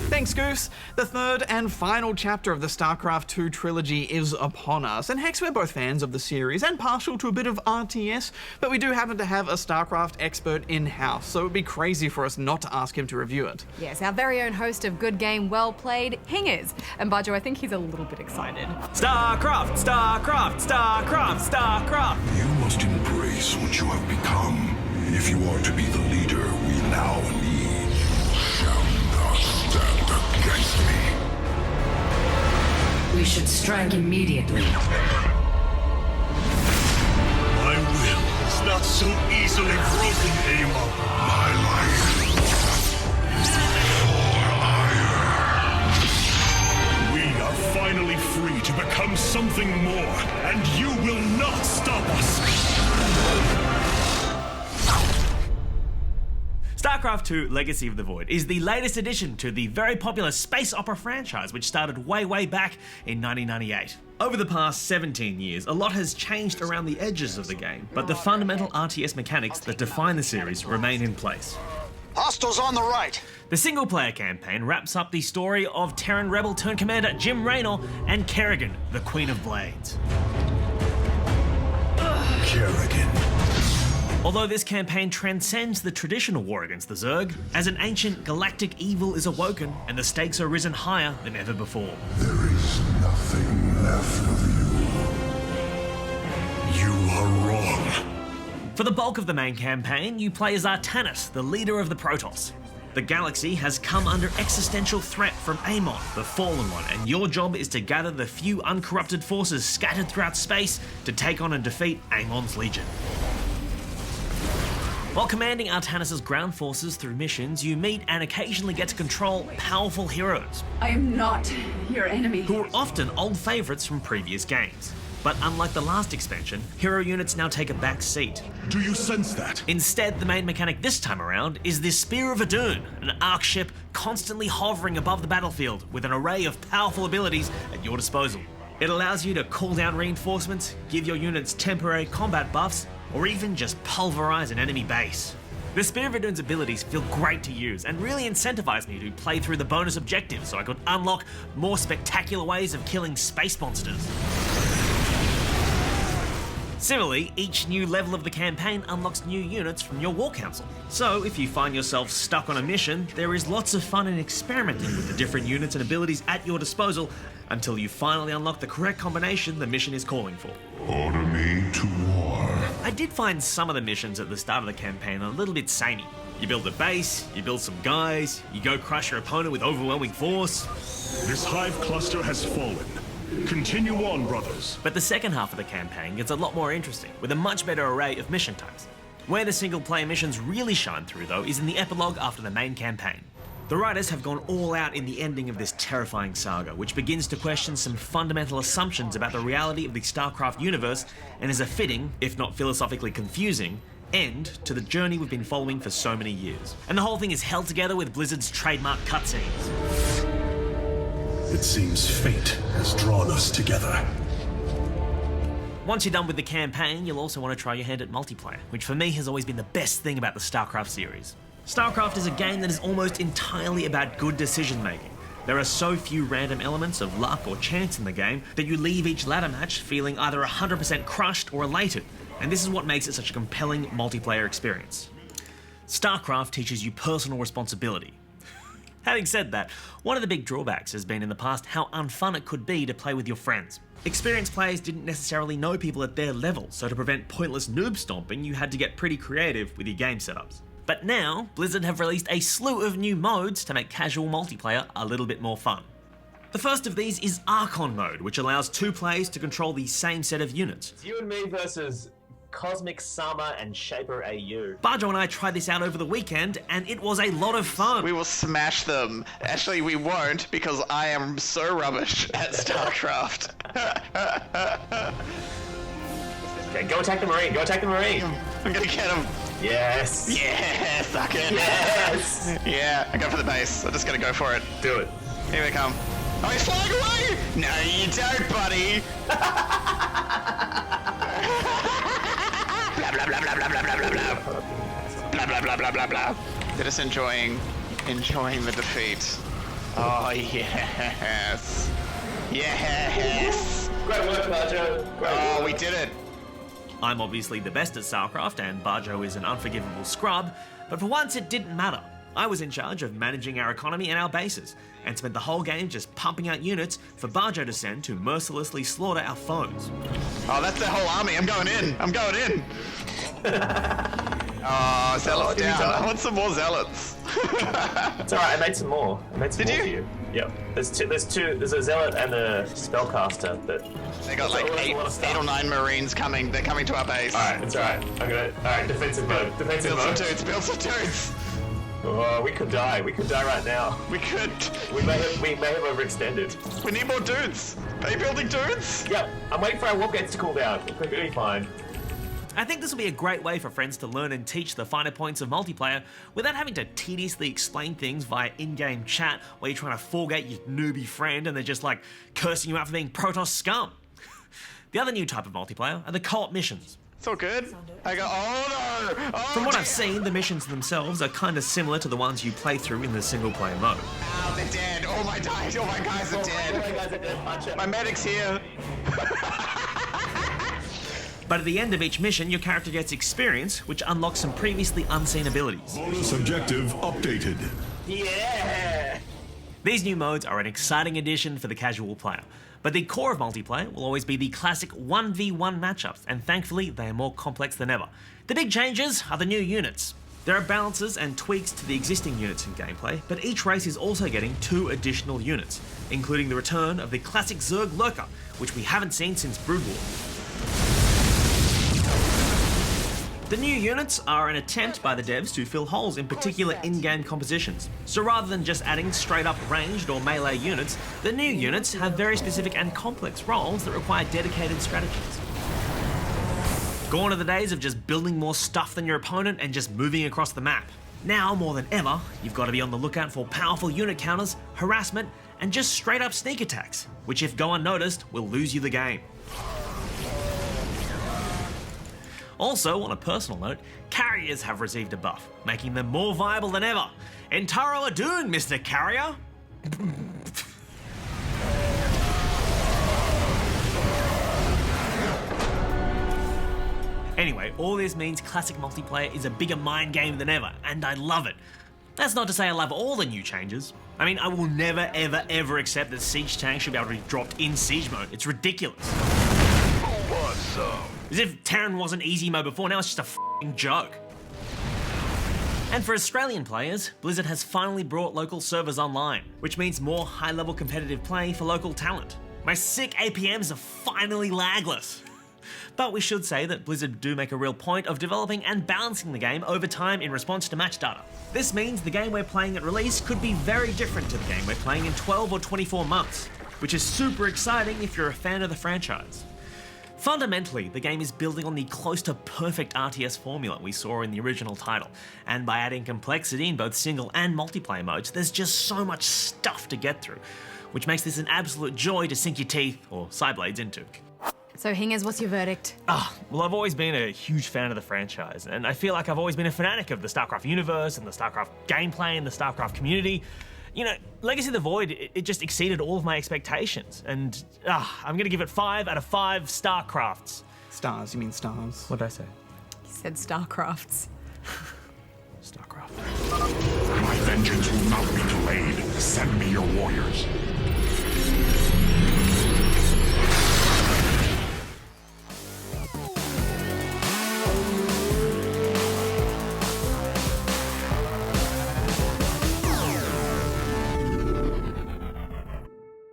Thanks, Goose. The third and final chapter of the StarCraft II trilogy is upon us, and Hex, we're both fans of the series and partial to a bit of RTS, but we do happen to have a StarCraft expert in-house, so it would be crazy for us not to ask him to review it. Yes, our very own host of Good Game, Well Played, Hingers. And Bajo, I think he's a little bit excited. StarCraft, StarCraft, StarCraft, StarCraft! You must embrace what you have become. If you are to be the leader we now need, you shall not stand against me. We should strike immediately. My will is not so easily broken, Amon. My life for ire. We are finally free to become something more, and you will not stop us. StarCraft II Legacy of the Void is the latest addition to the very popular space opera franchise, which started way back in 1998. Over the past 17 years, a lot has changed around the edges of the game, but the fundamental RTS mechanics that define the series remain in place. Hostiles on the right. The single-player campaign wraps up the story of Terran Rebel turned Commander Jim Raynor and Kerrigan, the Queen of Blades. Kerrigan. Although this campaign transcends the traditional war against the Zerg, as an ancient galactic evil is awoken and the stakes are risen higher than ever before. There is nothing left of you. You are wrong. For the bulk of the main campaign, you play as Artanis, the leader of the Protoss. The galaxy has come under existential threat from Amon, the Fallen One, and your job is to gather the few uncorrupted forces scattered throughout space to take on and defeat Amon's Legion. While commanding Artanis' ground forces through missions, you meet and occasionally get to control powerful heroes, I am not your enemy. who are often old favourites from previous games. But unlike the last expansion, hero units now take a back seat. Do you sense that? Instead, the main mechanic this time around is the Spear of Adun, an arc ship constantly hovering above the battlefield with an array of powerful abilities at your disposal. It allows you to call down reinforcements, give your units temporary combat buffs, or even just pulverize an enemy base. The Spear of Adun's abilities feel great to use and really incentivized me to play through the bonus objectives so I could unlock more spectacular ways of killing space monsters. Similarly, each new level of the campaign unlocks new units from your War Council. So if you find yourself stuck on a mission, there is lots of fun in experimenting with the different units and abilities at your disposal until you finally unlock the correct combination the mission is calling for. Order me to war. I did find some of the missions at the start of the campaign a little bit samey. You build a base, you build some guys, you go crush your opponent with overwhelming force. This hive cluster has fallen. Continue on, brothers. But the second half of the campaign gets a lot more interesting, with a much better array of mission types. Where the single-player missions really shine through, though, is in the epilogue after the main campaign. The writers have gone all out in the ending of this terrifying saga, which begins to question some fundamental assumptions about the reality of the StarCraft universe and is a fitting, if not philosophically confusing, end to the journey we've been following for so many years. And the whole thing is held together with Blizzard's trademark cutscenes. It seems fate has drawn us together. Once you're done with the campaign, you'll also want to try your hand at multiplayer, which for me has always been the best thing about the StarCraft series. StarCraft is a game that is almost entirely about good decision making. There are so few random elements of luck or chance in the game that you leave each ladder match feeling either 100% crushed or elated, and this is what makes it such a compelling multiplayer experience. StarCraft teaches you personal responsibility. Having said that, one of the big drawbacks has been in the past how unfun it could be to play with your friends. Experienced players didn't necessarily know people at their level, so to prevent pointless noob stomping, you had to get pretty creative with your game setups. But now, Blizzard have released a slew of new modes to make casual multiplayer a little bit more fun. The first of these is Archon mode, which allows two players to control the same set of units. It's you and me versus Cosmic Summer and Shaper AU. Bajo and I tried this out over the weekend, and it was a lot of fun. We will smash them. Actually, we won't, because I am so rubbish at StarCraft. Okay, go attack the Marine, go attack the Marine. I'm gonna get him. Yes. Yeah, suck it. Yes. Yeah, I go for the base. I'm just gonna go for it. Do it. Here they come. Oh, he's flying away! No, you don't, buddy! Blah, blah, blah, blah, blah, blah, blah, blah, blah. Blah, blah, blah, blah, blah, blah. They're just enjoying the defeat. Oh, yes. Yes. Great work, Barjo. Oh, we did it. I'm obviously the best at StarCraft, and Barjo is an unforgivable scrub, but for once it didn't matter. I was in charge of managing our economy and our bases, and spent the whole game just pumping out units for Barjo to send to mercilessly slaughter our foes. Oh, that's their whole army. I'm going in. Oh, Zealots down. I want some more Zealots. It's alright, I made some more. Did you? For you. Yep. There's two. There's a Zealot and a Spellcaster that... They got like eight or 9 Marines coming. They're coming to our base. Alright, it's alright. Alright, defensive mode. Build some dudes. Oh, we could die. We could die right now. We could. We may have overextended. We need more dudes. Are you building dudes? Yep. I'm waiting for our war gates to cool down. We're going to be fine. I think this will be a great way for friends to learn and teach the finer points of multiplayer without having to tediously explain things via in-game chat where you're trying to forgate your newbie friend and they're just like cursing you out for being Protoss scum. The other new type of multiplayer are the co-op missions. It's all good. I go, oh no! Oh, From what I've seen, the missions themselves are kind of similar to the ones you play through in the single-player mode. Ow, they're dead. All my guys are dead. My medic's here. But at the end of each mission, your character gets experience, which unlocks some previously unseen abilities. Bonus objective updated. Yeah! These new modes are an exciting addition for the casual player, but the core of multiplayer will always be the classic 1v1 matchups, and thankfully they are more complex than ever. The big changes are the new units. There are balances and tweaks to the existing units in gameplay, but each race is also getting 2 additional units, including the return of the classic Zerg Lurker, which we haven't seen since Brood War. The new units are an attempt by the devs to fill holes in particular in-game compositions. So rather than just adding straight up ranged or melee units, the new units have very specific and complex roles that require dedicated strategies. Gone are the days of just building more stuff than your opponent and just moving across the map. Now, more than ever, you've got to be on the lookout for powerful unit counters, harassment, and just straight up sneak attacks, which if go unnoticed, will lose you the game. Also, on a personal note, carriers have received a buff, making them more viable than ever. Entaro Adun, Mr. Carrier! Anyway, all this means classic multiplayer is a bigger mind game than ever, and I love it. That's not to say I love all the new changes. I mean, I will never, ever, ever accept that siege tanks should be able to be dropped in siege mode. It's ridiculous. What's up? As if Terran wasn't easy mode before, now it's just a f***ing joke. And for Australian players, Blizzard has finally brought local servers online, which means more high-level competitive play for local talent. My sick APMs are finally lagless. But we should say that Blizzard do make a real point of developing and balancing the game over time in response to match data. This means the game we're playing at release could be very different to the game we're playing in 12 or 24 months, which is super exciting if you're a fan of the franchise. Fundamentally, the game is building on the close to perfect RTS formula we saw in the original title, and by adding complexity in both single and multiplayer modes, there's just so much stuff to get through, which makes this an absolute joy to sink your teeth, or side blades, into. So Hingers, what's your verdict? Well, I've always been a huge fan of the franchise, and I feel like I've always been a fanatic of the StarCraft universe and the StarCraft gameplay and the StarCraft community. You know, Legacy of the Void, it just exceeded all of my expectations, and I'm gonna give it 5 out of 5 StarCrafts. Stars, you mean stars? What did I say? He said StarCrafts. StarCraft.